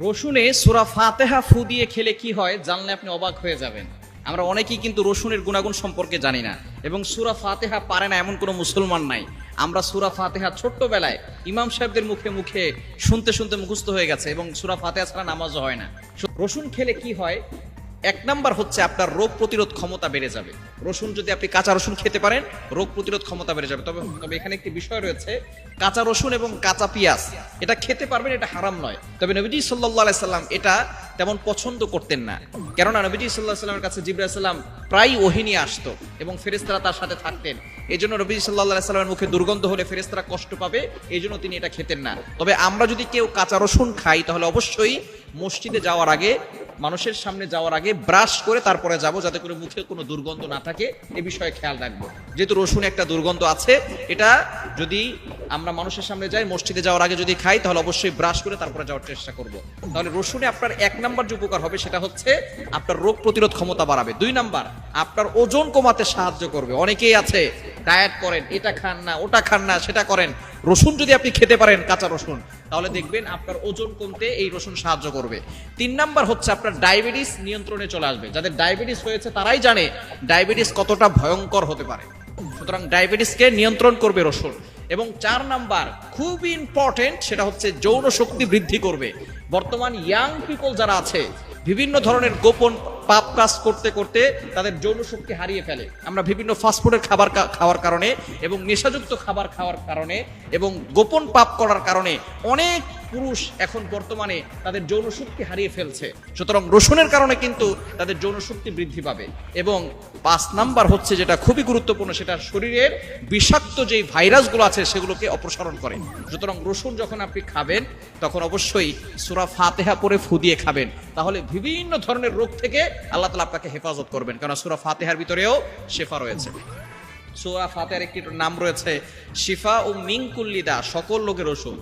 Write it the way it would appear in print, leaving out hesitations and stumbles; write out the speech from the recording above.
রসুনে সূরা ফাতিহা ফু দিয়ে খেলে কি হয় জানলে আপনি অবাক হয়ে যাবেন। আমরা অনেকেই কিন্তু রসুনের গুণাগুণ সম্পর্কে জানি না এবং সূরা ফাতিহা পারে না এমন কোনো মুসলমান নাই। আমরা সূরা ফাতিহা ছোট্টবেলায় ইমাম সাহেবদের মুখে মুখে শুনতে শুনতে মুখস্থ হয়ে গেছে এবং সূরা ফাতিহা ছাড়া নামাজও হয় না। রসুন খেলে কি হয়, এক নাম্বার হচ্ছে আপনার রোগ প্রতিরোধ ক্ষমতা বেড়ে যাবে। রসুন যদি আপনি কাঁচা রসুন খেতে পারেন রোগ প্রতিরোধ ক্ষমতা বেড়ে যাবে। তবে তবে এখানে একটি বিষয় রয়েছে, কাঁচা রসুন এবং কাঁচা পেঁয়াজ এটা খেতে পারবেন, এটা হারাম নয়। তবে নবীজি সাল্লাল্লাহু আলাইহি সাল্লাম এটা তেমন পছন্দ করতেন না, কেননা নবীজি সাল্লাল্লাহু আলাইহি সাল্লামের কাছে জিবরাইল সাল্লাম প্রায় ওহী নিয়ে আসতো এবং ফেরেশতারা তার সাথে থাকতেন। এই জন্য নবীজি সাল্লাল্লাহু আলাইহি সাল্লামের মুখে দুর্গন্ধ হলে ফেরেশতারা কষ্ট পাবে, এই জন্য তিনি এটা খেতেন না। তবে আমরা যদি কেউ কাঁচা রসুন খাই তাহলে অবশ্যই মসজিদে যাওয়ার আগে, মানুষের সামনে যাওয়ার আগে ব্রাশ করে তারপরে যাব, যাতে করে মুখে কোনো দুর্গন্ধ না থাকে, এ বিষয়ে খেয়াল রাখবো। যেহেতু রসুনে একটা দুর্গন্ধ আছে, এটা যদি আমরা মানুষের সামনে যাই, মসজিদে যাওয়ার আগে যদি খাই তাহলে অবশ্যই ব্রাশ করে তারপরে যাওয়ার চেষ্টা করব। তাহলে রসুনে আপনার এক নাম্বার যে উপকার হবে সেটা হচ্ছে আপনার রোগ প্রতিরোধ ক্ষমতা বাড়াবে। দুই নাম্বার, আপনার ওজন কমাতে সাহায্য করবে। অনেকেই আছে ডায়েট করেন, এটা খান না, ওটা খান না, সেটা করেন। রসুন যদি আপনি খেতে পারেন, কাঁচা রসুন, তাহলে দেখবেন আপনার ওজন কমতে এই রসুন সাহায্য করবে। তিন নাম্বার হচ্ছে আপনার ডায়াবেটিস নিয়ন্ত্রণে চলে আসবে। যাদের ডায়াবেটিস হয়েছে তারাই জানে ডায়াবেটিস কতটা ভয়ঙ্কর হতে পারে, সুতরাং ডায়াবেটিসকে নিয়ন্ত্রণ করবে রসুন। এবং চার নাম্বার খুবই ইম্পর্টেন্ট, সেটা হচ্ছে যৌন শক্তি বৃদ্ধি করবে। বর্তমান ইয়াং পিপল যারা আছে বিভিন্ন ধরনের গোপন পাপ কাজ করতে করতে তাদের যৌন শক্তি হারিয়ে ফেলে। আমরা বিভিন্ন ফাস্টফুডের খাবার খাওয়ার কারণে এবং নেশাযুক্ত খাবার খাওয়ার কারণে এবং গোপন পাপ করার কারণে অনেক পুরুষ এখন বর্তমানে তাদের যৌন শক্তি হারিয়ে ফেলছে। সুতরাং রসুনের কারণে কিন্তু তাদের যৌন শক্তি বৃদ্ধি পাবে। এবং 5 নাম্বার হচ্ছে যেটা খুবই গুরুত্বপূর্ণ, সেটা শরীরের বিষাক্ত যেই ভাইরাসগুলো আছে সেগুলোকে অপসারণ করে। সুতরাং রসুন যখন আপনি খাবেন তখন অবশ্যই সূরা ফাতিহা পড়ে ফু দিয়ে খাবেন, তাহলে বিভিন্ন ধরনের রোগ থেকে আল্লাহ তাআলা আপনাকে হেফাজত করবেন, কারণ সূরা ফাতিহার ভিতরেও শিফা রয়েছে। সূরা ফাতিহার একটি নাম রয়েছে শিফা ও মিন কুল্লি দা, সকল রোগের ওষুধ।